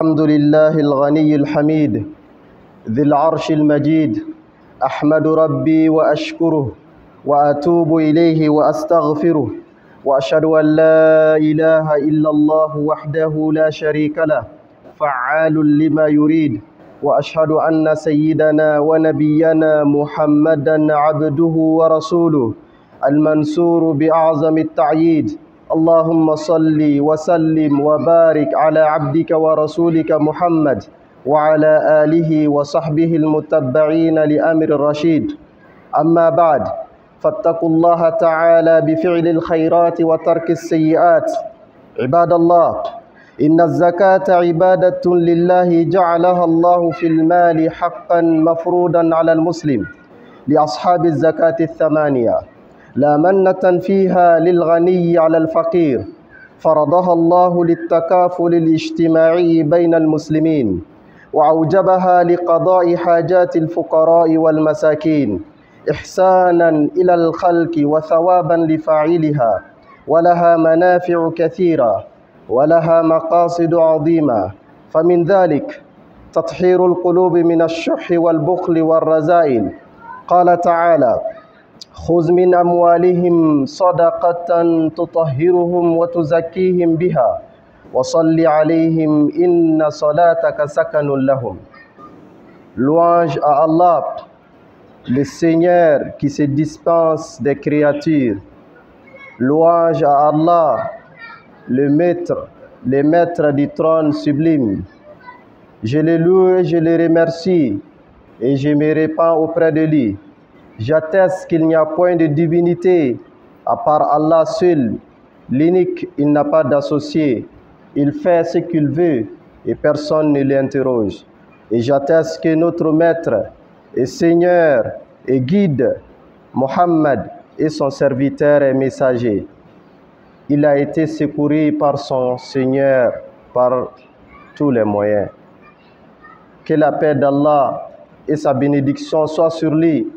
الحمد لله الغني الحميد ذي العرش المجيد. أحمد ربي وأشكره وأتوب إليه وأستغفره، وأشهد أن لا إله إلا الله وحده لا شريك له فعال لما يريد، وأشهد أن سيدنا ونبينا محمدا عبده ورسوله المنصور بأعظم التعييد. اللهم صل وسلم وبارك على عبدك ورسولك محمد وعلى آله وصحبه المتبعين لأمر الرشيد. أما بعد، فاتقوا الله تعالى بفعل الخيرات وترك السيئات. عباد الله، إن الزكاة عبادة لله جعلها الله في المال حقا مفروضا على المسلم لأصحاب الزكاة الثمانية، لا منة فيها للغني على الفقير، فرضها الله للتكافل الاجتماعي بين المسلمين، وأوجبها لقضاء حاجات الفقراء والمساكين إحسانا إلى الخلق وثوابا لفاعلها، ولها منافع كثيرة ولها مقاصد عظيمة. فمن ذلك تطهير القلوب من الشح والبخل والرذائل. قال تعالى: خذ من أموالهم صدقة تطهرهم وتزكيهم بها وصل عليهم إن صلاتك سكن لهم. Louange à Allah, le Seigneur qui se dispense des créatures. Louange à Allah, le maître du trône sublime. Je le loue et je le remercie et je me répands auprès de lui. J'atteste qu'il n'y a point de divinité à part Allah seul, l'unique, il n'a pas d'associé. Il fait ce qu'il veut et personne ne l'interroge. Et j'atteste que notre maître et Seigneur et guide, Mohammed, est son serviteur et messager. Il a été secouru par son Seigneur par tous les moyens. Que la paix d'Allah et sa bénédiction soient sur lui,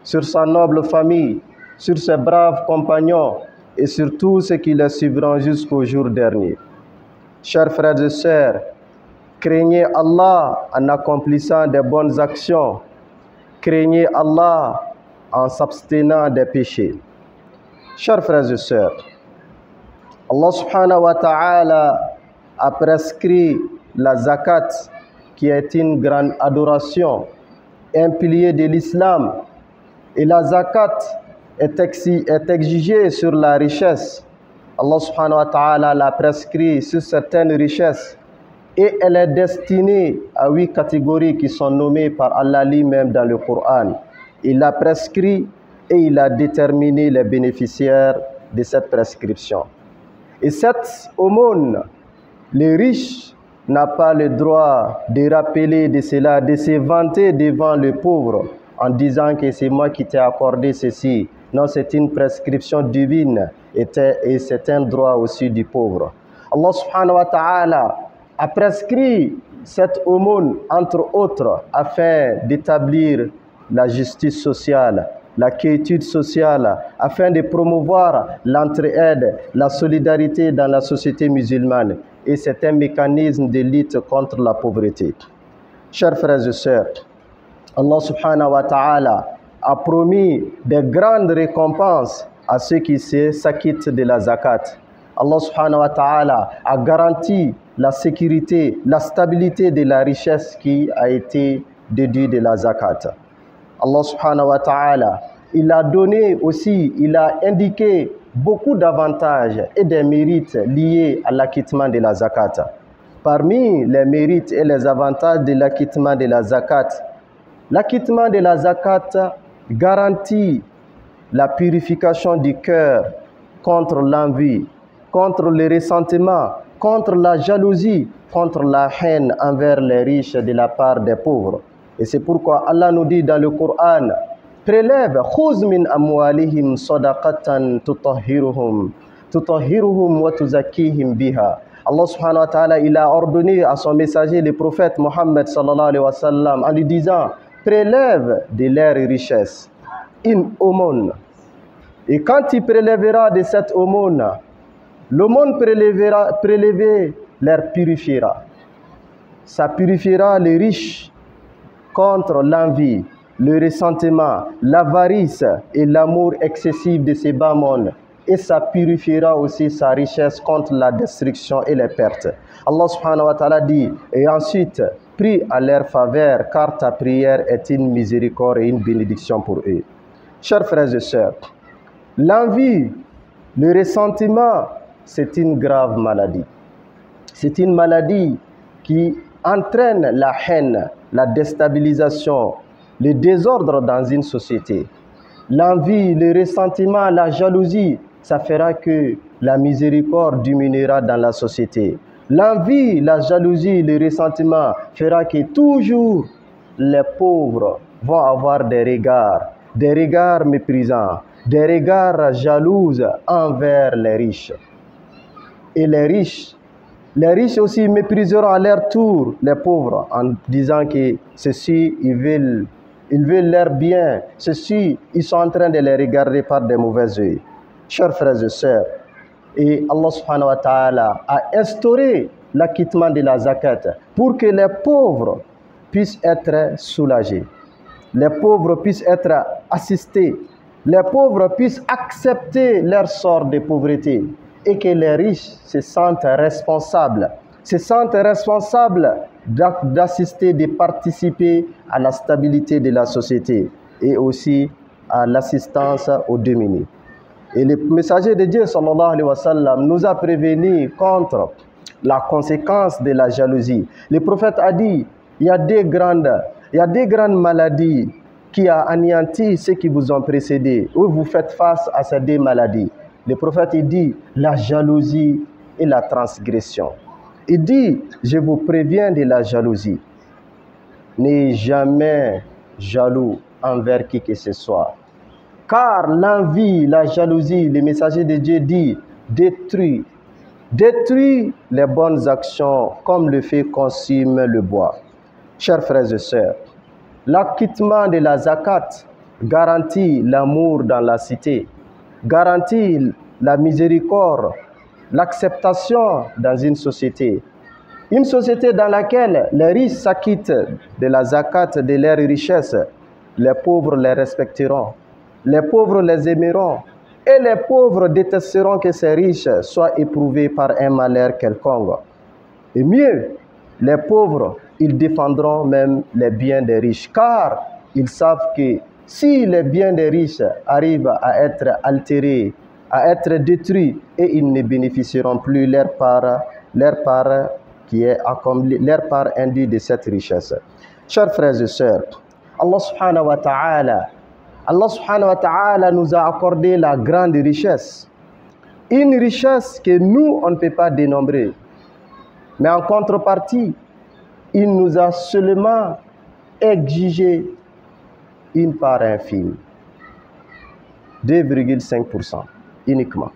sur sa noble famille, sur ses braves compagnons et sur tous ceux qui les suivront jusqu'au jour dernier. Chers frères et sœurs, craignez Allah en accomplissant de bonnes actions. Craignez Allah en s'abstenant des péchés. Chers frères et sœurs, Allah subhanahu wa ta'ala a prescrit la zakat, qui est une grande adoration, un pilier de l'islam. Et la zakat est exigée sur la richesse. Allah subhanahu wa ta'ala l'a prescrit sur certaines richesses. Et elle est destinée à 8 catégories qui sont nommées par Allah lui-même dans le Coran. Il l'a prescrit et il a déterminé les bénéficiaires de cette prescription. Et cette aumône, les riches n'ont pas le droit de rappeler de cela, de se vanter devant le pauvre en disant que c'est moi qui t'ai accordé ceci. Non, c'est une prescription divine et c'est un droit aussi du pauvre. Allah subhanahu wa ta'ala a prescrit cette aumône, entre autres, afin d'établir la justice sociale, la quiétude sociale, afin de promouvoir l'entraide, la solidarité dans la société musulmane. Et c'est un mécanisme de lutte contre la pauvreté. Chers frères et sœurs, Allah subhanahu wa ta'ala a promis de grandes récompenses à ceux qui s'acquittent de la zakat. Allah subhanahu wa ta'ala a garanti la sécurité, la stabilité de la richesse qui a été déduite de la zakat. Allah subhanahu wa ta'ala, il a donné aussi, il a indiqué beaucoup d'avantages et des mérites liés à l'acquittement de la zakat. Parmi les mérites et les avantages de l'acquittement de la zakat, l'acquittement de la zakat garantit la purification du cœur contre l'envie, contre le ressentiment, contre la jalousie, contre la haine envers les riches de la part des pauvres. Et c'est pourquoi Allah nous dit dans le Coran: prélève, khuz min amwalihim sadaqatan tutahhiruhum wa tuzakkihim biha. Allah subhanahu wa ta'ala, il a ordonné à son messager, le prophète Mohammed sallallahu alayhi wa sallam, en lui disant: prélève de leurs richesses une aumône. Et quand il prélèvera de cette aumône, l'aumône prélevée leur purifiera. ça purifiera les riches contre l'envie, le ressentiment, l'avarice et l'amour excessif de ces bas mondes. Et ça purifiera aussi sa richesse contre la destruction et les pertes. Allah subhanahu wa ta'ala dit, et ensuite, prie à leur faveur, car ta prière est une miséricorde et une bénédiction pour eux. Chers frères et sœurs, l'envie, le ressentiment, c'est une grave maladie. C'est une maladie qui entraîne la haine, la déstabilisation, le désordre dans une société. L'envie, le ressentiment, la jalousie, ça fera que la miséricorde diminuera dans la société. L'envie, la jalousie, le ressentiment fera que toujours les pauvres vont avoir des regards méprisants, des regards jaloux envers les riches. Et les riches aussi mépriseront à leur tour les pauvres en disant que ceux-ci, ils veulent leur bien. Ceux-ci, ils sont en train de les regarder par des mauvais yeux. Chers frères et sœurs, et Allah subhanahu wa ta'ala a instauré l'acquittement de la zakat pour que les pauvres puissent être soulagés, les pauvres puissent être assistés, les pauvres puissent accepter leur sort de pauvreté et que les riches se sentent responsables d'assister, de participer à la stabilité de la société et aussi à l'assistance aux démunis. Et le messager de Dieu, sallallahu alayhi wa sallam, nous a prévenus contre la conséquence de la jalousie. Le prophète a dit, il y a des grandes maladies qui ont anéanti ceux qui vous ont précédés. Où vous faites face à ces deux maladies. Le prophète il dit, la jalousie et la transgression. Il dit, je vous préviens de la jalousie. N'ayez jamais jaloux envers qui que ce soit. Car l'envie, la jalousie, le messager de Dieu dit, détruit les bonnes actions comme le feu consume le bois. Chers frères et sœurs, l'acquittement de la zakat garantit l'amour dans la cité, garantit la miséricorde, l'acceptation dans une société. Une société dans laquelle les riches s'acquittent de la zakat de leurs richesses, les pauvres les respecteront. Les pauvres les aimeront et les pauvres détesteront que ces riches soient éprouvés par un malheur quelconque. Et mieux, les pauvres, ils défendront même les biens des riches, car ils savent que si les biens des riches arrivent à être altérés, à être détruits, et ils ne bénéficieront plus leur part qui est accomplie, leur part indue de cette richesse. Chers frères et sœurs, Allah subhanahu wa ta'ala nous a accordé la grande richesse. Une richesse que nous, on ne peut pas dénombrer. Mais en contrepartie, il nous a seulement exigé une part infime. 2,5% uniquement.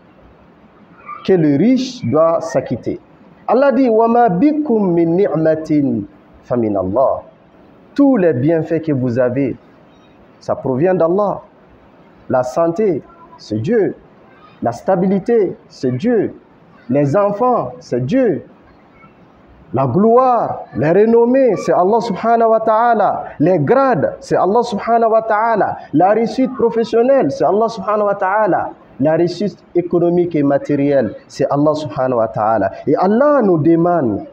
Que le riche doit s'acquitter. Allah dit, وَمَا بِكُم مِّن نِعْمَةٍ فَمِنَ اللَّهِ. Tous les bienfaits que vous avez, ça provient d'Allah. La santé, c'est Dieu. La stabilité, c'est Dieu. Les enfants, c'est Dieu. La gloire, les renommées, c'est Allah subhanahu wa ta'ala. Les grades, c'est Allah subhanahu wa ta'ala. La réussite professionnelle, c'est Allah subhanahu wa ta'ala. La réussite économique et matérielle, c'est Allah subhanahu wa ta'ala. Et Allah nous demande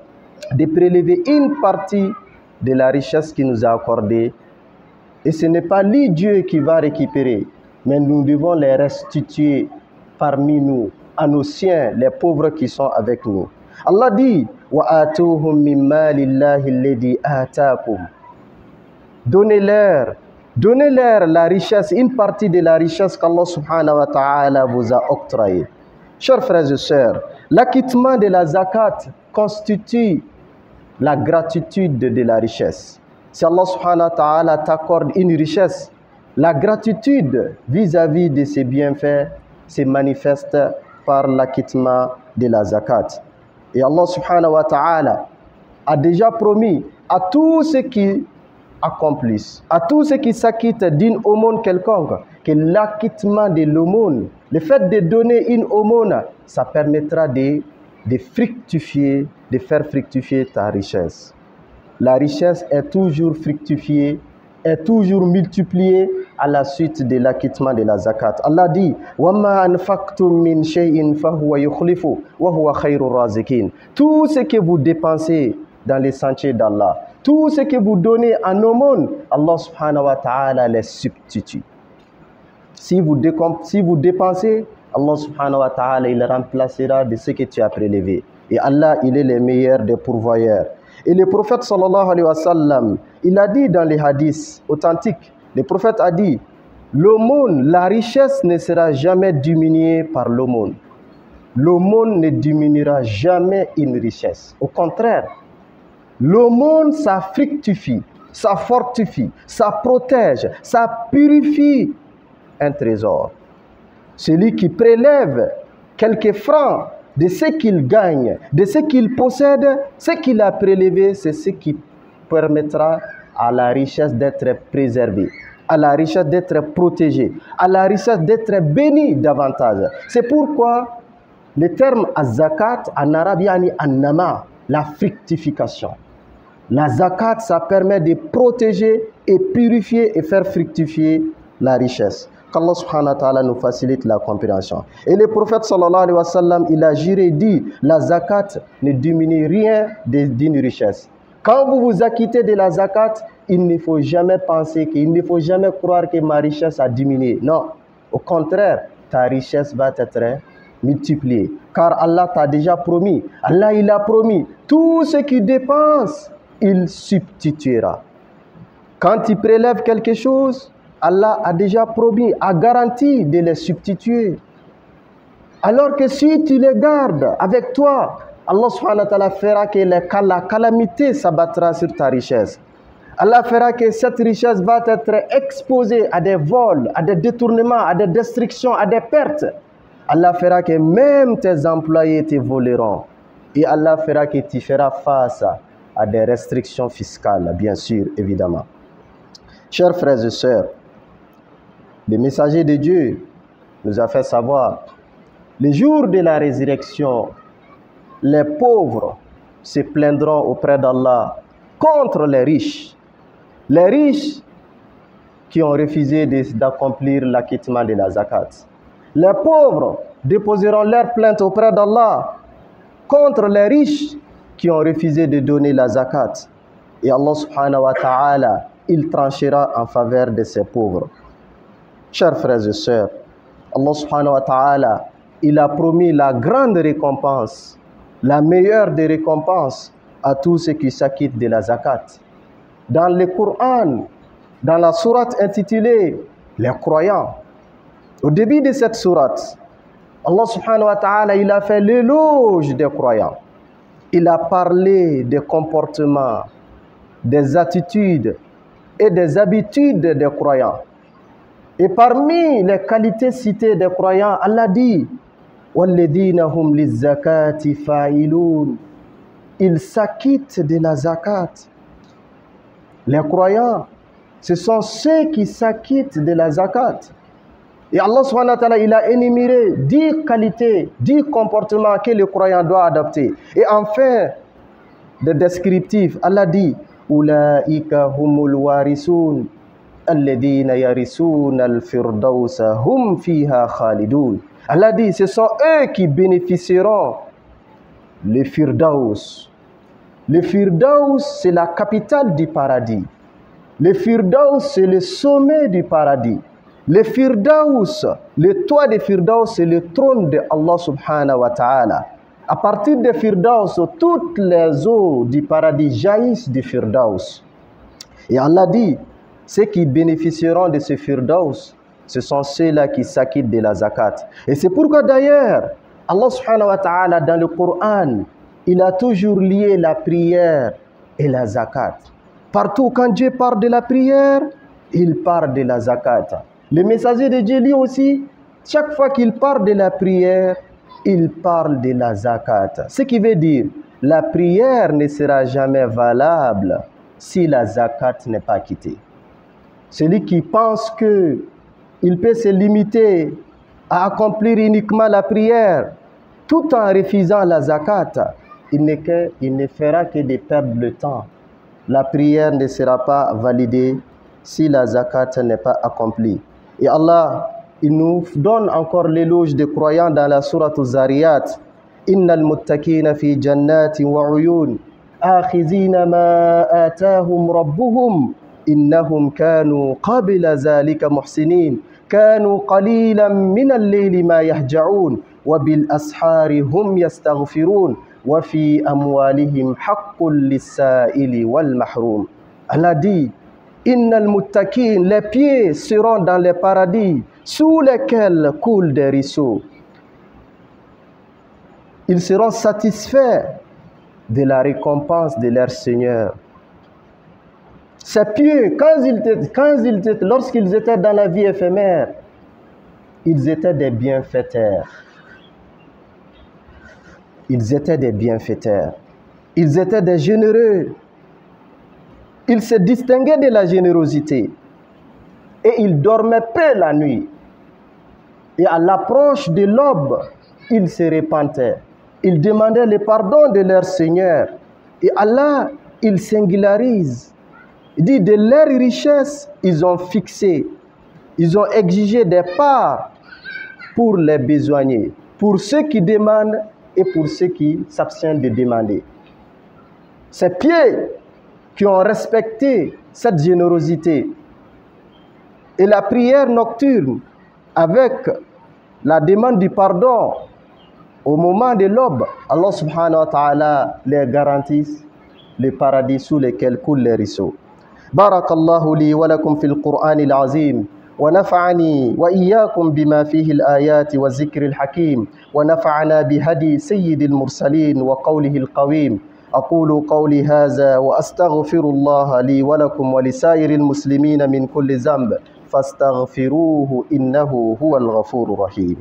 de prélever une partie de la richesse qu'il nous a accordée. Et ce n'est pas lui, Dieu, qui va récupérer, mais nous devons les restituer parmi nous, à nos siens, les pauvres qui sont avec nous. Allah dit, وَآتُوهُمْ مِنْ مَالِ اللَّهِ الَّذِي آتَاكُمْ. Donnez-leur la richesse, une partie de la richesse qu'Allah subhanahu wa ta'ala vous a octroyée. Chers frères et sœurs, l'acquittement de la zakat constitue la gratitude de la richesse. Si Allah subhanahu wa ta'ala t'accorde une richesse, la gratitude vis-à-vis de ses bienfaits se manifeste par l'acquittement de la zakat. Et Allah subhanahu wa ta'ala a déjà promis à tous ceux qui accomplissent, à tous ceux qui s'acquittent d'une aumône quelconque, que l'acquittement de l'aumône, le fait de donner une aumône, ça permettra de fructifier, de faire fructifier ta richesse. la richesse est toujours fructifiée, est toujours multipliée à la suite de l'acquittement de la zakat. Allah dit وَمَا أَنْفَقْتُم مِّن شَيْءٍ فَهُوَ يُخْلِفُهُ وَهُوَ خَيْرُ الرَّازِقِينَ. Tout ce que vous dépensez dans les sentiers d'Allah, tout ce que vous donnez en aumône, Allah subhanahu wa ta'ala les substitue. Si vous dépensez, Allah subhanahu wa ta'ala il remplacera de ce que tu as prélevé. Et Allah, il est le meilleur des pourvoyeurs. Et le prophète sallallahu alayhi wa sallam, il a dit dans les hadiths authentiques, le prophète a dit, l'aumône, la richesse ne sera jamais diminuée par l'aumône. L'aumône ne diminuera jamais une richesse. Au contraire, l'aumône, ça fructifie, ça fortifie, ça protège, ça purifie un trésor. Celui qui prélève quelques francs de ce qu'il gagne, de ce qu'il possède, ce qu'il a prélevé, c'est ce qui permettra à la richesse d'être préservée, à la richesse d'être protégée, à la richesse d'être bénie davantage. C'est pourquoi le terme az-zakat en arabe yani an-nama, la fructification. La zakat, ça permet de protéger et purifier et faire fructifier la richesse. Qu'Allah subhanahu wa ta'ala nous facilite la compréhension. Et le prophète sallallahu alayhi wa sallam, il a juré, dit, la zakat ne diminue rien d'une richesse. Quand vous vous acquittez de la zakat, il ne faut jamais penser, il ne faut jamais croire que ma richesse a diminué. Non, au contraire, ta richesse va être multipliée. Car Allah t'a déjà promis, Allah il a promis, tout ce qu'il dépense, il substituera. Quand il prélève quelque chose, Allah a déjà promis, a garanti de les substituer. Alors que si tu les gardes avec toi, Allah subhanahu wa ta'ala fera que la calamité s'abattra sur ta richesse. Allah fera que cette richesse va être exposée à des vols, à des détournements, à des destructions, à des pertes. Allah fera que même tes employés te voleront. Et Allah fera que tu feras face à des restrictions fiscales, bien sûr, évidemment. Chers frères et sœurs, le messager de Dieu nous a fait savoir, le jour de la résurrection, les pauvres se plaindront auprès d'Allah contre les riches. Les riches qui ont refusé d'accomplir l'acquittement de la zakat. Les pauvres déposeront leur plainte auprès d'Allah contre les riches qui ont refusé de donner la zakat. Et Allah subhanahu wa ta'ala, il tranchera en faveur de ces pauvres. Chers frères et sœurs, Allah subhanahu wa ta'ala, il a promis la grande récompense, la meilleure des récompenses à tous ceux qui s'acquittent de la zakat. Dans le Coran, dans la sourate intitulée « Les croyants », au début de cette sourate, Allah subhanahu wa ta'ala, il a fait l'éloge des croyants. Il a parlé des comportements, des attitudes et des habitudes des croyants. Et parmi les qualités citées des croyants, Allah dit وَالَّذِينَ هُمْ لِلزَّكَاةِ فَاعِلُونَ. Ils s'acquittent de la zakat. Les croyants, ce sont ceux qui s'acquittent de la zakat. Et Allah subhanahu wa ta'ala, il a énuméré 10 qualités, 10 comportements que le croyant doit adopter. Et enfin, le descriptif, Allah dit Ulaika humul warisun alladhina yarisuna al-firdausa hum fiha khalidun. Allah dit, ce sont eux qui bénéficieront le firdaus. Le firdaus, c'est la capitale du paradis. Le firdaus, c'est le sommet du paradis. Le firdaus, le toit de firdaus, c'est le trône de Allah subhanahu wa ta'ala. À partir de firdaus, toutes les eaux du paradis jaillissent du firdaus. Et Allah dit, ceux qui bénéficieront de ce firdaus, ce sont ceux-là qui s'acquittent de la zakat. Et c'est pourquoi d'ailleurs, Allah subhanahu wa ta'ala dans le Coran, il a toujours lié la prière et la zakat. Partout quand Dieu parle de la prière, il parle de la zakat. Le messager de Dieu lui aussi, chaque fois qu'il parle de la prière, il parle de la zakat. Ce qui veut dire, la prière ne sera jamais valable si la zakat n'est pas acquittée. Celui qui pense qu'il peut se limiter à accomplir uniquement la prière, tout en refusant la zakat, il ne fera que de perdre le temps. la prière ne sera pas validée si la zakat n'est pas accomplie. Et Allah, il nous donne encore l'éloge des croyants dans la sourate Zariyat. Innal muttaqina fi jannatin wa uyun akhizina ma atahum rabbuhum innahum kanu qabla zalika muhsinin kanu qalilan min al-layli ma yahja'un wa bil ashari hum yastaghfirun wa fi amwalihim haqqul lis-sa'ili wal mahrum. Allah dit: Innal muttaqin, les pieds seront dans les paradis sous lesquels coulent des ruisseaux. Ils seront satisfaits de la récompense de leur Seigneur. Ces pieds, lorsqu'ils étaient dans la vie éphémère, ils étaient des bienfaiteurs. Ils étaient des bienfaiteurs. Ils étaient des généreux. Ils se distinguaient de la générosité. Et ils dormaient peu la nuit. Et à l'approche de l'aube, ils se repentaient. Ils demandaient le pardon de leur Seigneur. Et Allah, il singularise. Il dit, de leur richesse, ils ont fixé, ils ont exigé des parts pour les besognés, pour ceux qui demandent et pour ceux qui s'abstiennent de demander. Ces pieds qui ont respecté cette générosité et la prière nocturne avec la demande du pardon au moment de l'aube, Allah subhanahu wa ta'ala les garantisse le paradis sous lesquels coulent les ruisseaux. بارك الله لي ولكم في القرآن العظيم ونفعني وإياكم بما فيه الآيات والذكر الحكيم ونفعنا بهدي سيد المرسلين وقوله القويم. أقول قولي هذا وأستغفر الله لي ولكم ولسائر المسلمين من كل ذنب فاستغفروه إنه هو الغفور الرحيم.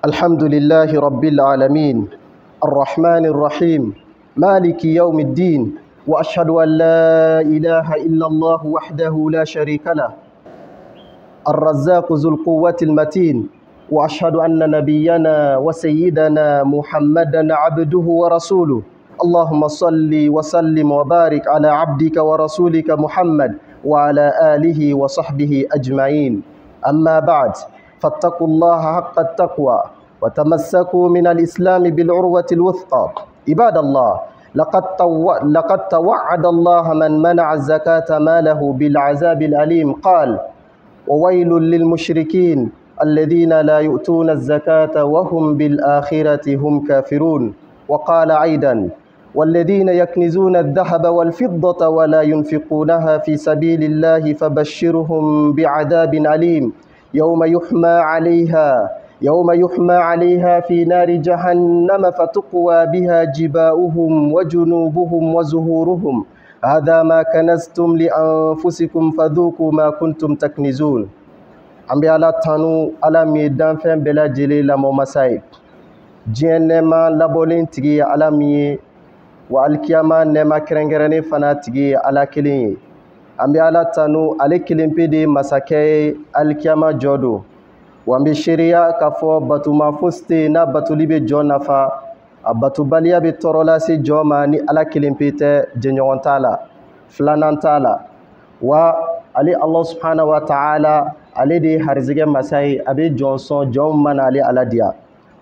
الحمد لله رب العالمين الرحمن الرحيم مالك يوم الدين وأشهد أن لا إله إلا الله وحده لا شريك له الرزاق ذو القوة المتين وأشهد أن نبينا وسيدنا محمدا عبده ورسوله اللهم صل وسلم وبارك على عبدك ورسولك محمد وعلى آله وصحبه أجمعين. أما بعد فاتقوا الله حق التقوى وتمسكوا من الإسلام بالعروة الوثقى. عباد الله، لقد توعد الله من منع الزكاة ماله بالعذاب الأليم. قال: وويل للمشركين الذين لا يؤتون الزكاة وهم بالآخرة هم كافرون. وقال أيضا: والذين يكنزون الذهب والفضة ولا ينفقونها في سبيل الله فبشرهم بعذاب أليم يوم يحمى عليها في نار جهنم فتقوى بها جباؤهم وجنوبهم وزهورهم هذا ما كنزتم لأنفسكم فذوقوا ما كنتم تكنزون. An bɛ Ala tanu, Ala min ye danfɛn bɛɛ lajɛlen lamɔmasa ye. Diɲɛ nɛɛma labɔlen tigi ye Ala min ye, wa alikiyama nɛɛma kɛrɛnkɛrɛnnen fana tigi ye Ala kelen ye. An bɛ Ala tanu, ale kelen pe de ye masakɛ ye, alikiyama jɔ don. Wa an bɛ seereya k'a fɔ batuma fosi tɛ yen n'a batoli bɛ jɔn nafa, a batobaliya bɛ tɔɔrɔ lase jɔn ma ni Ala kelen pe tɛ, jɛɲɔgɔn t'a la, filanan t'a la. Wa ale Allah subhanahu wa ta'ala, ale de ye harizigɛ masa ye, a bɛ jɔn sɔn jɔn mana ale Ala diya.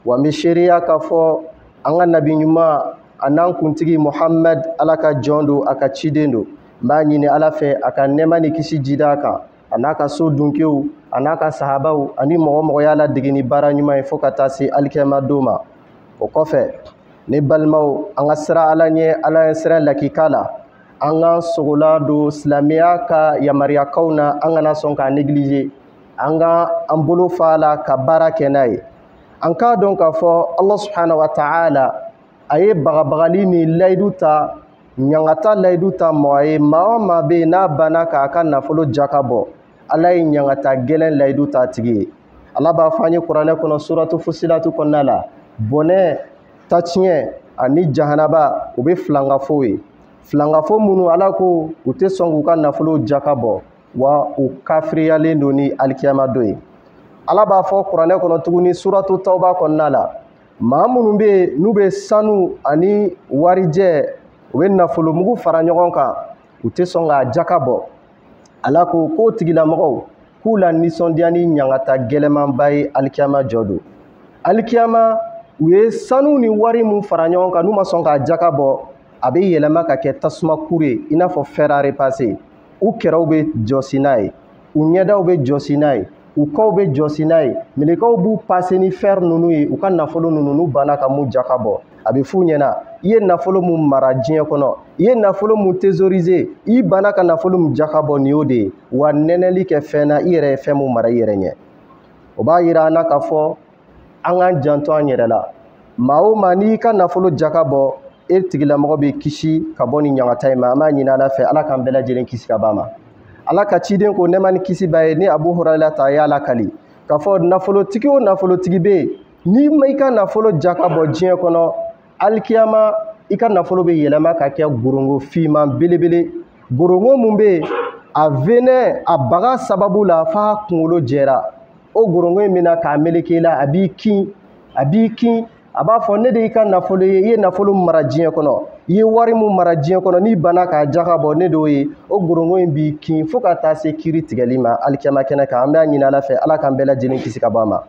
Wa an bɛ seereya k'a fɔ an ka nabi ɲuman a n'an kuntigi Muhammad, Ala ka jɔn don, a ka ciden don. N b'a ɲini Ala fɛ a ka nɛɛma ni kisi jida a kan, a n'a ka so dunkew, a n'a ka sahabaw, ani mɔgɔ mɔgɔ y'a ladege ni baara ɲuman ye fo ka taa se alikiyama don ma. O kɔfɛ, ne balimaw, an ka sira Ala ɲɛ, Ala ye sira lakika la. An ka sogola don silamɛya ka yamaruyakaw na, an kana sɔn k'a négliger. An ka an bolo fa a la ka baara kɛ n'a ye. An k'a dɔn k'a fɔ Allah subhanahu wa ta'ala a ye bagabagali ni layidu ta, ɲangata layidu ta mɔgɔ ye, maa o maa bɛ yen n'a banna k'a ka nafolo jaka bɔ, Ala ye ɲangata gɛlɛn layidu ta tigi ye. Allah b'a fɔ an ye kuranɛ kɔnɔ suratu Fusilatu kɔnɔna la, bɔnɛ, tatiɲɛ ani jahanaba u bɛ filangafo ye. Filangafo minnu Ala ko u tɛ sɔn k'u ka nafolo jaka bɔ, wa u kafiriyalen don ni alikiyama don ye. Ala b'a fɔ kuranɛ kɔnɔ tuguni suratu tawba kɔnɔna la maa minnu bɛ n'u bɛ sanu ani warijɛ u bɛ nafolomugu fara ɲɔgɔn kan u tɛ sɔn k'a jaka bɔ Ala ko k'o tigilamɔgɔw k'u la nisɔndiya ni ɲangata gɛlɛmanba ye alikiyama jɔ don alikiyama u ye sanu ni wari min fara ɲɔgɔn kan n'u ma sɔn k'a jaka bɔ a bɛ yɛlɛma ka kɛ tasuma kuru ye i n'a fɔ fer à repasser u kɛrɛw bɛ jɔsi n'a ye u ɲɛdaw bɛ jɔsi n'a ye u kɔw bɛ jɔsi n'a ye mɛlɛkɛw b'u passer ni fer ninnu ye u ka nafolo ninnu n'u banna ka mun jaka bɔ a bɛ f'u ɲɛna i ye nafolo mun mara diɲɛ kɔnɔ i ye nafolo mun thésauriser i banna ka nafolo mun jaka bɔ nin y'o de ye wa nɛnɛli kɛ fɛn na i yɛrɛ ye fɛn mun mara i yɛrɛ ɲɛ o b'a yira an na k'a fɔ an k'an janto an yɛrɛ la maa o maa n'i ka nafolo jaka bɔ e tigilamɔgɔ bɛ kisi ka bɔ ni ɲangata in ma an b'a ɲini Ala fɛ Ala k'an bɛɛ lajɛlen kisi ka bɔ a ma Ala ka ciden ko nɛɛma ni kisi b'a ye ni Abu Hurayra ta a y'a lakali k'a fɔ nafolotigi o nafolotigi bɛ yen n'i ma i ka nafolo jaka bɔ diɲɛ kɔnɔ alikiyama i ka nafolo bɛ yɛlɛma ka kɛ gorongo finman belebele gorongo mun bɛ yen a venɛ a baga sababu la f'a kunkolo jɛra o gorongo in bɛna k'a meleke la a b'i kin a b'a fɔ ne de y'i ka nafolo ye i ye nafolo mara diɲɛ kɔnɔ i ye wari mun mara diɲɛ kɔnɔ n'i banna k'a jaka bɔ ne d'o ye o gorongo in b'i kin fo ka taa se kiiri tigɛli ma alikiyama kɛnɛ kan an b'a ɲini Ala fɛ Ala k'an bɛɛ lajɛlen kisi ka bɔ a ma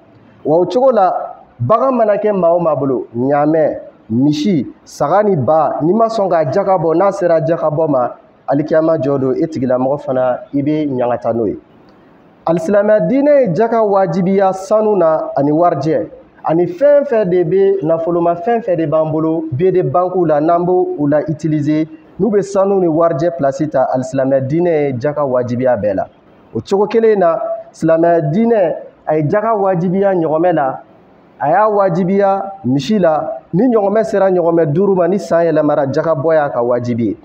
wa o cogo la bagan mana kɛ maa o maa bolo ɲaamɛ misi saga ni ba n'i ma sɔn k'a jaka bɔ n'a sera jaka bɔ ma alikiyama jɔ don e tigilamɔgɔ fana i bɛ ɲangata n'o ye alisilamɛya diinɛ ye jaka wajibiya sanu na ani warijɛ ani fɛn fɛn de bɛ nafoloma fɛn fɛn de b'an bolo bie de bankuw la n'an b'o u la utiliser n'u bɛ sanu ni warijɛ place ta alisilamɛya diinɛ ye jaka wajibiya bɛɛ la o cogo kelen na silamɛya diinɛ a ye jaka wajibiya ɲɔgɔmɛ la a y'a wajibiya misi la ni ɲɔgɔmɛ sera ɲɔgɔmɛ 5 ma ni san yɛlɛmara jaka bɔ y'a ka wajibi ye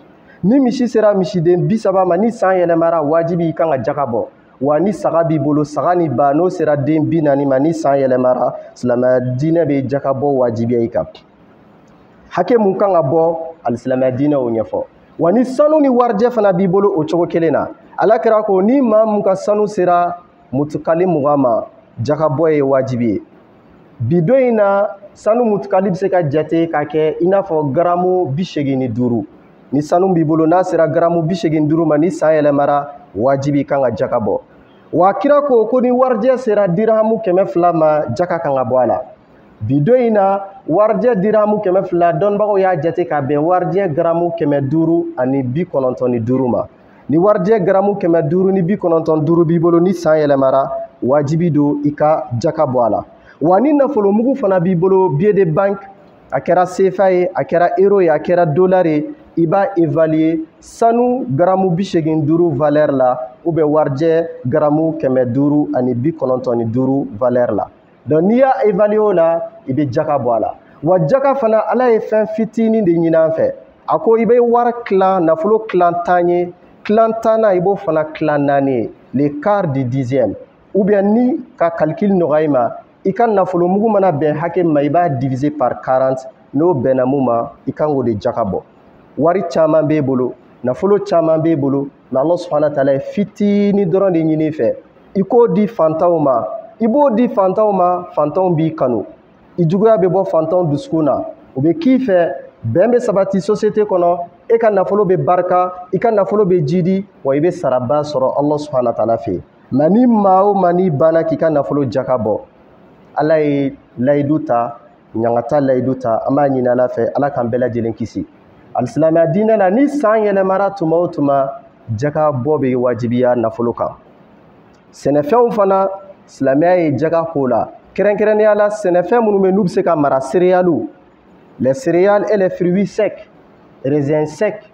ni misi sera misiden 30 ma ni san yɛlɛmara wajibi i kan ka jaka bɔ wa ni saga b'i bolo saga ni ba n'o sera den 40 ma ni san yɛlɛmara silamɛya diinɛ bɛ jaka bɔ wajibiya i kan hakɛ mun kan ka bɔ alisilamɛya diinɛ y'o ɲɛfɔ wa ni sanu ni warijɛ fana b'i bolo o cogo kelen na alakira ko ni maa mun ka sanu sera mutukali 20 ma jaka bɔ ye wajibi ye bi don in na sanu mutukali bɛ se ka jate ka kɛ i n'a fɔ garamu 85 ni sanu b'i bolo n'a sera garamu 85 ma ni san yɛlɛmara wajibi kan ka jaka bɔ wa kira ko ni warijɛ sera dirahamu 200 ma jaka kan ka bɔ a la bi don in na warijɛ dirahamu 200 dɔnnibagaw y'a jate ka bɛn warijɛ garamu 595 ma ni warijɛ garamu 595 b'i bolo ni san yɛlɛmara wajibi don i ka jaka bɔ a la wa ni nafolomugu fana b'i bolo bie de banque a kɛra CFA ye a kɛra euro ye a kɛra dollar ye i b'a évaluer sanu garamu 85 valeur la ou bien warijɛ garamu 595 valeur la donc n'i y'a évaluer o la i bɛ jaka bɔ a la wa jaka fana Ala ye fɛn fitinin de ɲini an fɛ a ko i bɛ wari tilan nafolo tilan 10 ye tilan 10nan i b'o fana tilan 4 ye le quart du 10e ou bien ni ka calcul nɔgɔya i ma i ka nafolomugu mana bɛn hakɛ ma i b'a diviser par 40 n'o bɛnna mun ma i kan k'o de jaka bɔ wari caman b'e bolo nafolo caman b'e bolo mais Allah subhanahu wa ta'ala ye fitinin dɔrɔn de ɲini fɛ i k'o di fantanw ma i b'o di fantanw ma fantanw b'i kanu i juguya bɛ bɔ fantanw dusukun na u bɛ k'i fɛ bɛn bɛ sabati société kɔnɔ e ka nafolo bɛ barika i ka nafolo bɛ jidi wa i bɛ saraba sɔrɔ Allah subhanahu wa ta'ala fɛ mais ni maa o maa n'i banna k'i ka nafolo jaka bɔ Ala ye layidu ta ɲangata layidu ta an b'a ɲini Ala fɛ Ala k'an bɛɛ lajɛlen kisi alisilamɛya diinɛ la ni san yɛlɛmara tuma o tuma jaka bɔ bɛ wajibiya nafolo kan sɛnɛfɛnw fana silamɛya ye jaka k'o la kɛrɛnkɛrɛnnenya la sɛnɛfɛn minnu bɛ n'u bɛ se ka mara céréales les céréales et les fruits secs raisins secs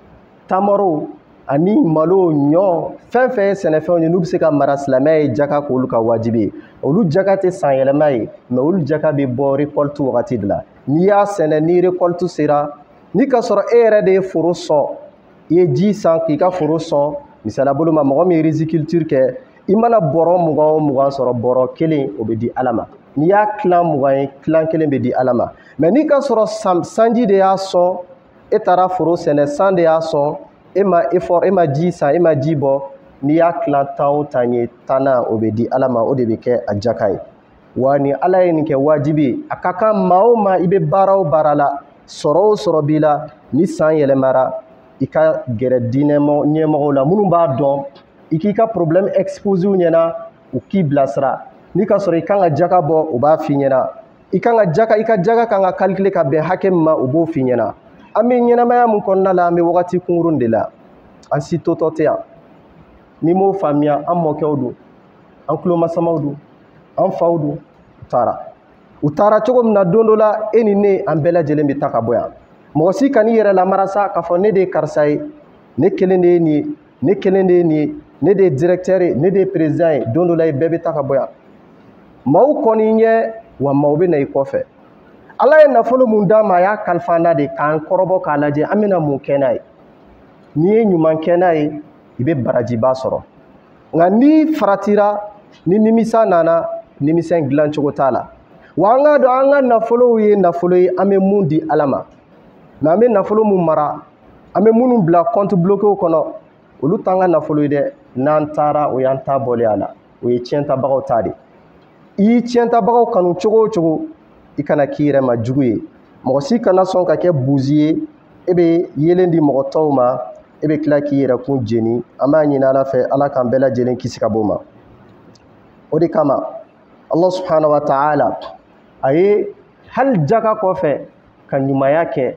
tamaro ani malo ɲɔ fɛn fɛn ye sɛnɛfɛnw ye n'u bɛ se ka mara silamɛya ye jaka k'olu ka wajibi ye olu jaka tɛ san yɛlɛma ye mais olu jaka bɛ bɔ récolte wagati de la n'i y'a sɛnɛ ni récolte sera ni ka sɔrɔ e yɛrɛ de ye foro sɔn i ye ji san k'i ka foro sɔn misaliya bolo ma mɔgɔ min ye riziculture kɛ i mana bɔrɔ 20 o 20 sɔrɔ bɔrɔ 1 o bɛ di Ala ma n'i y'a tilan 20 ye tilan 1 bɛ di Ala ma mais n'i ka sɔrɔ sanji de y'a sɔn e taara foro sɛnɛ san de y'a sɔn e ma effort e ma ji san e ma ji bɔ n'i y'a tilan tan o tan ye tanna o bɛ di Ala ma o de bɛ kɛ a jaka ye wa ni Ala ye nin kɛ wajibi ye a ka kan maa o maa i bɛ baara o baara la sɔrɔ o sɔrɔ b'i la ni san yɛlɛmara i ka gɛrɛ diinɛ ɲɛmɔgɔw la minnu b'a dɔn i k'i ka problème exposé u ɲɛna u k'i bilasira n'i ka sɔrɔ i kan ka jaka bɔ u b'a f'i ɲɛna i ka jaka kan ka calculer ka bɛn hakɛ min ma u b'o f'i ɲɛna an bɛ ɲɛnamaya min kɔnɔna la an bɛ wagati kunkurun de la an si totɔ tɛ yan ni m'o faamuya an mɔkɛw don an tulomasamaw don an faw don u taara cogo min na don dɔ la e ni ne an bɛɛ lajɛlen bɛ taa ka bɔ yan mɔgɔ si kan'i yɛrɛ lamara sa k'a fɔ ne de ye karisa ye ne kelen de ye nin ye ne kelen de ye nin ye ne de ye directeur ye ne de ye président ye don dɔ la i bɛɛ bɛ taa ka bɔ yan maaw kɔni ɲɛ wa maaw bɛ na i kɔfɛ Ala ye nafolo mun d'an ma a y'a kalifa an na de k'an kɔrɔbɔ k'a lajɛ an bɛna mun kɛ n'a ye n'i ye ɲuman kɛ n'a ye i bɛ barajiba sɔrɔ nka n'i faratira ni nimisa nana nimisɛn dilan cogo t'a la wa an k'a dɔn an ka nafolow ye nafolo ye an bɛ mun di Ala ma mais an bɛ nafolo mun mara an bɛ minnu bila compte bloqué kɔnɔ olu t'an ka nafolo ye dɛ n'an taara o y'an ta bɔlen a la o ye tiɲɛtabagaw ta de i y'i tiɲɛtabagaw kanu cogo o cogo i kana k'i yɛrɛ ma jugu ye mɔgɔ si kana sɔn ka kɛ buzi ye e bɛ yelen di mɔgɔ tɔw ma e bɛ tila k'i yɛrɛ kun jeni an b'a ɲini Ala fɛ Ala k'an bɛɛ lajɛlen kisi ka bɔ o ma o de kama Allah subhanahu wa ta'ala a ye hali jaka kɔfɛ ka ɲumanya kɛ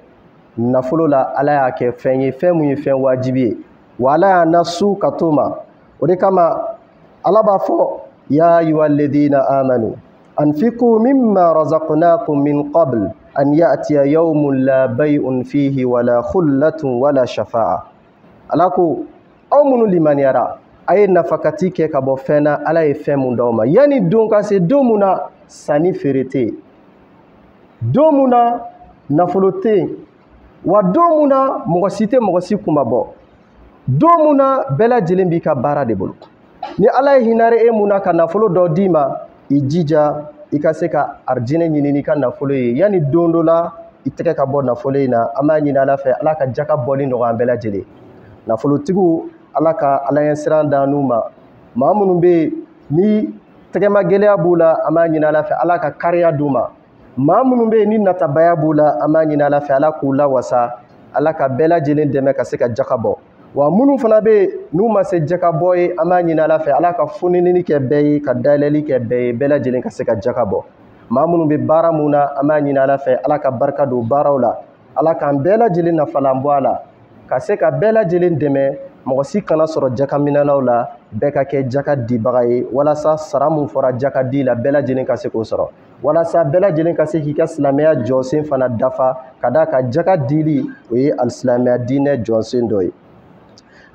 nafolo la Ala y'a kɛ fɛn ye fɛn mun ye fɛn wajibi ye wa Ala y'a nasu ka to ma o de kama Ala b'a fɔ ya ayyuhalladhina amanu anfiqu mimma razaqnakum min qabl an ya'tiya yawmun la bay'un fihi wala khullatun wala shafa'a Ala ko aw minnu limaniyara a ye nafakati kɛ ka bɔ fɛn na Ala ye fɛn mun d'aw ma yani don ka se don mun na sanni feere tɛ yen don mun na nafolo tɛ yen wa don mun na mɔgɔ si tɛ mɔgɔ si kunba bɔ don mun na bɛɛ lajɛlen b'i ka baara de bolo ni Ala ye hinare e mun na ka nafolo dɔ d'i ma i jija i ka se ka arijinɛ ɲini n'i ka nafolo ye yani don dɔ la i tɛgɛ ka bɔ nafolo in na an b'a ɲini Ala fɛ Ala ka jaka bɔli nɔgɔya an bɛɛ lajɛlen nafolotigiw Ala ka Ala ɲɛ siran d'an n'u ma maa minnu bɛ yen ni tɛgɛma gɛlɛya b'u la an b'a ɲini Ala fɛ Ala ka kariya d'u ma maa minnu bɛ yen ni natabaya b'u la an b'a ɲini Ala fɛ Ala k'u lawasa Ala ka bɛɛ lajɛlen dɛmɛ ka se ka jaka bɔ wa minnu fana bɛ yen n'u ma se jaka bɔ ye an b'a ɲini Ala fɛ Ala ka fonini kɛ bɛɛ ye ka dayɛlɛli kɛ bɛɛ ye bɛɛ lajɛlen ka se ka jaka bɔ maa minnu bɛ baara mun na an b'a ɲini Ala fɛ Ala ka barika don baaraw la Ala k'an bɛɛ lajɛlen nafalan bɔ a la ka se ka bɛɛ lajɛlen dɛmɛ mɔgɔ si kana sɔrɔ jaka minɛnaw la bɛɛ ka kɛ jaka dibaga ye walasa sara mun fɔra jaka di la bɛɛ lajɛlen ka se k'o sɔrɔ walasa bɛɛ lajɛlen ka se k'i ka silamɛya jɔsen fana dafa ka d'a kan jaka dili o ye alisilamɛya diinɛ jɔsen dɔ ye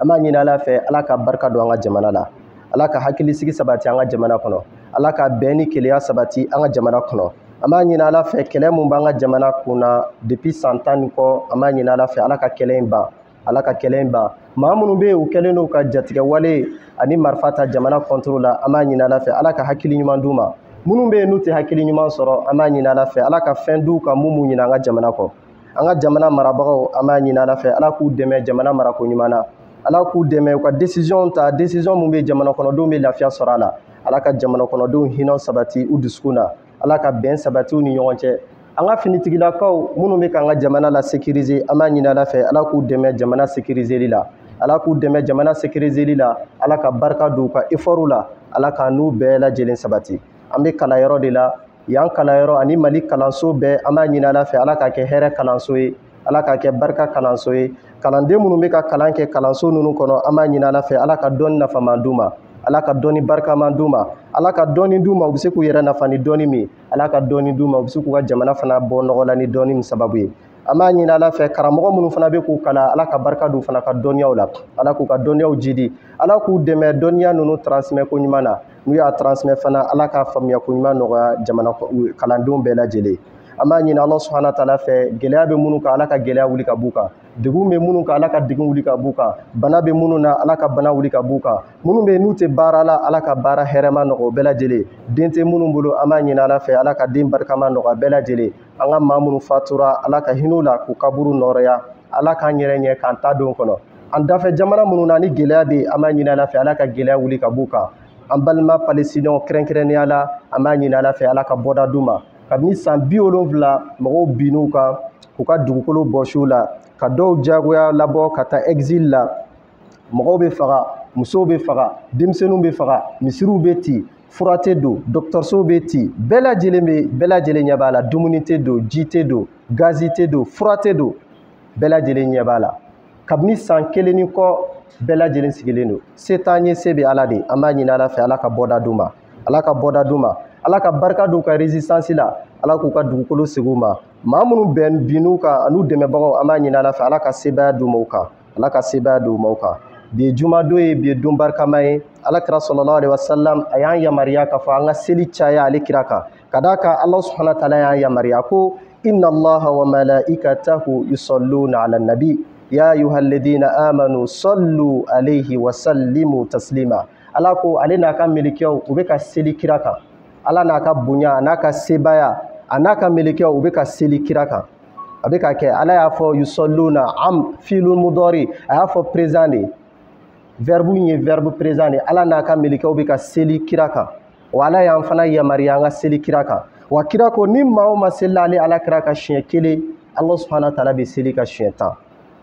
an b'a ɲini Ala fɛ Ala ka barika don an ka jamana la Ala ka hakilisigi sabati an ka jamana kɔnɔ Ala ka bɛn ni kelenya sabati an ka jamana kɔnɔ an b'a ɲini Ala fɛ kɛlɛ mun b'an ka jamana kunna depuis san 10 ni kɔ an b'a ɲini Ala fɛ Ala ka kɛlɛ in ban Ala ka kɛlɛ in ban maa minnu bɛ yen u kɛlen n'u ka jatigɛ wale ani marifa ta jamana contrôle la an b'a ɲini Ala fɛ Ala ka hakili ɲuman d'u ma minnu bɛ yen n'u tɛ hakili ɲuman sɔrɔ an b'a ɲini Ala fɛ Ala ka fɛn d'u kan mun ɲini an ka jamana kɔ an ka jamana marabagaw an b'a ɲini Ala fɛ Ala k'u dɛmɛ jamana marako ɲuman na Ala k'u dɛmɛ u ka décision ta décision mun bɛ jamana kɔnɔdenw bɛ lafiya sɔrɔ a la Ala ka jamana kɔnɔdenw hinɛw sabati u dusukun na Ala ka bɛn sabati u ni ɲɔgɔn cɛ an ka finitigilakaw minnu bɛ k'an ka jamana la sécuriser an b'a ɲini Ala fɛ Ala k'u dɛmɛ jamana sécuriseli la Ala k'u dɛmɛ jamana sécuriseli la Ala ka barika don u ka effort la Ala ka n'u bɛɛ lajɛlen sabati an bɛ kalanyɔrɔ de la yan kalanyɔrɔ ani Mali kalanso bɛɛ an b'a ɲini Ala fɛ Ala ka kɛ hɛrɛ kalanso ye Ala ka kɛ barika kalanso ye kalanden minnu bɛ ka kalan kɛ kalanso ninnu kɔnɔ an b'a ɲini Ala fɛ Ala ka dɔnni nafaman d'u ma Ala ka dɔnni barikaman d'u ma Ala ka dɔnni d'u ma u bɛ se k'u yɛrɛ nafa ni dɔnni min Ala ka dɔnni d'u ma u bɛ se k'u ka jamana fana bɔ nɔgɔ la ni dɔnni min sababu ye an b'a ɲini Ala fɛ karamɔgɔ minnu fana bɛ k'u kalan Ala ka barika d'u fana ka dɔnniyaw la Ala k'u ka dɔnniyaw jidi Ala k'u dɛmɛ dɔnniya ninnu transmet ko ɲuman na n'u y'a transmet fana Ala ka faamuya ko ɲuman nɔgɔya jamana kalandenw bɛɛ lajɛlen an b'a ɲini Allah subhanahu wa ta'ala fɛ gɛlɛya bɛ minnu kan Ala ka gɛlɛya wuli ka b'u kan degun bɛ minnu kan Ala ka degun wuli ka b'u kan bana bɛ minnu na Ala ka bana wuli ka b'u kan minnu bɛ n'u tɛ baara la Ala ka baara hɛrɛma nɔgɔ o bɛɛ lajɛlen den tɛ minnu bolo an b'a ɲini Ala fɛ Ala ka den barikama nɔgɔya bɛɛ lajɛlen an ka maa minnu fatura Ala ka hin'u la k'u kaburu nɔrɔya Ala k'an yɛrɛ ɲɛ k'an ta don kɔnɔ an dafɛ jamana minnu na ni gɛlɛya bɛ an b'a ɲini Ala fɛ Ala ka gɛlɛya wuli ka b'u kan an balima palestinɛnw kɛrɛnkɛrɛnnenya la an b'a ɲini Ala fɛ Ala ka bɔda d'u ma kabini san 70 mɔgɔw binn'u kan k'u ka dugukolo bɔsiw la ka dɔw jagoya labɔ ka taa exil la mɔgɔw bɛ faga musow bɛ faga denmisɛnninw bɛ faga misiriw bɛ ci fura tɛ don dɔgɔtɔrɔsow bɛ ci bɛɛ lajɛlen ɲɛ b'a la dumuni tɛ don ji tɛ don gazi tɛ don fura tɛ don bɛɛ lajɛlen ɲɛ b'a la kabini san 1 ni kɔ bɛɛ lajɛlen sigilen don se t'an ye se bɛ Ala de an b'a ɲini Ala fɛ Ala ka bɔda d'u ma Ala ka bɔda d'u ma Ala ka barika d'u ka résistance la Ala k'u ka dugukolo segin u ma maa minnu binn'u kan an'u dɛmɛbagaw an b'a ɲini Ala fɛ Ala ka sebaya d'u ma u kan Ala ka sebaya d'u ma u kan bi ye jumadon ye bi ye don barikama ye Alakira sallallahu alaihi wasallam a y'an yamariya k'a fɔ an ka seli caya ale kira kan ka d'a kan Ala subhanahu wa ta'ala y'an yamariya ko inna Allaha wa malaikatahu yusalluna ala nabi ya ayyuhalladhina amanu sallu alayhi wa sallimu taslima Ala ko ale n'a ka melikiyaw u bɛ ka seli kira kan Ala n'a ka bonya a n'a ka sebaya a n'a ka melikiyaw u bɛ ka seli kira kan a bɛ ka kɛ Ala y'a fɔ yusalluna am filul mudari a y'a fɔ présent de verbe ye verbe présent de Ala n'a ka melikiyaw bɛ ka seli kira kan wa Ala y'an fana yamariya an ka seli kira kan wa kira ko ni maa o maa selila ale Alakira ka siɲɛ 1 Allah subhanahu wa ta'ala bɛ seli ka siɲɛ 10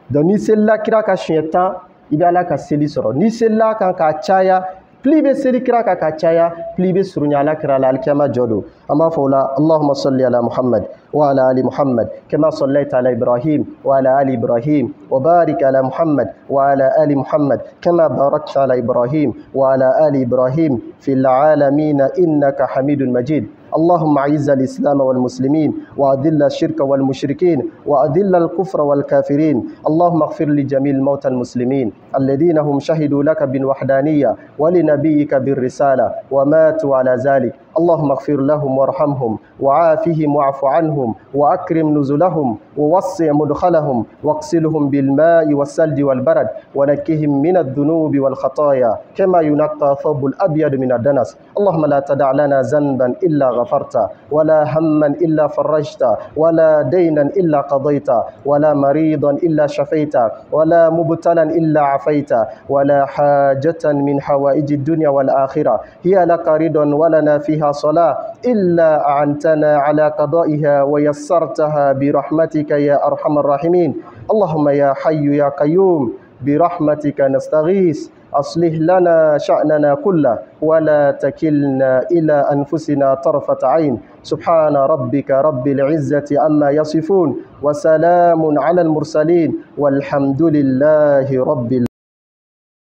donc ni selila kira ka siɲɛ 10 i bɛ Ala ka seli sɔrɔ ni selila kan k'a caya plus i bɛ seli kira kan ka caya plus i bɛ surunya Alakira la alikiyama jɔ don an b'a fɔ o la Allahumma salli ala Muhammad wa ala ali Muhammad kama sallaita ala Ibrahim wa ala ali Ibrahim wa barik ala Muhammad wa ala ali Muhammad kama barakta ala Ibrahim wa ala ali Ibrahim fil alamin innaka Hamidun Majid اللهم أعز الإسلام والمسلمين وأذل الشرك والمشركين وأذل الكفر والكافرين اللهم اغفر لجميع الموتى المسلمين الذين هم شهدوا لك بالوحدانية ولنبيك بالرسالة وماتوا على ذلك اللهم اغفر لهم وارحمهم وعافهم واعف عنهم وأكرم نزلهم ووسع مدخلهم واغسلهم بالماء والثلج والبرد ونكهم من الذنوب والخطايا كما ينقى الثوب الأبيض من الدنس اللهم لا تدع لنا ذنبا إلا غفرته ولا هما إلا فرجته ولا دينا إلا قضيته ولا مريضا إلا شفيته ولا مبتلا إلا عفيته ولا حاجة من حوائج الدنيا والآخرة هي لك رضا ولنا فيها صلاة إلا أعنتنا على قضائها ويسرتها برحمتك يا أرحم الراحمين اللهم يا حي يا قيوم برحمتك نستغيث أصلح لنا شأننا كله ولا تكلنا إلى أنفسنا طرفة عين سبحان ربك رب العزة عما يصفون وسلام على المرسلين والحمد لله رب العالمين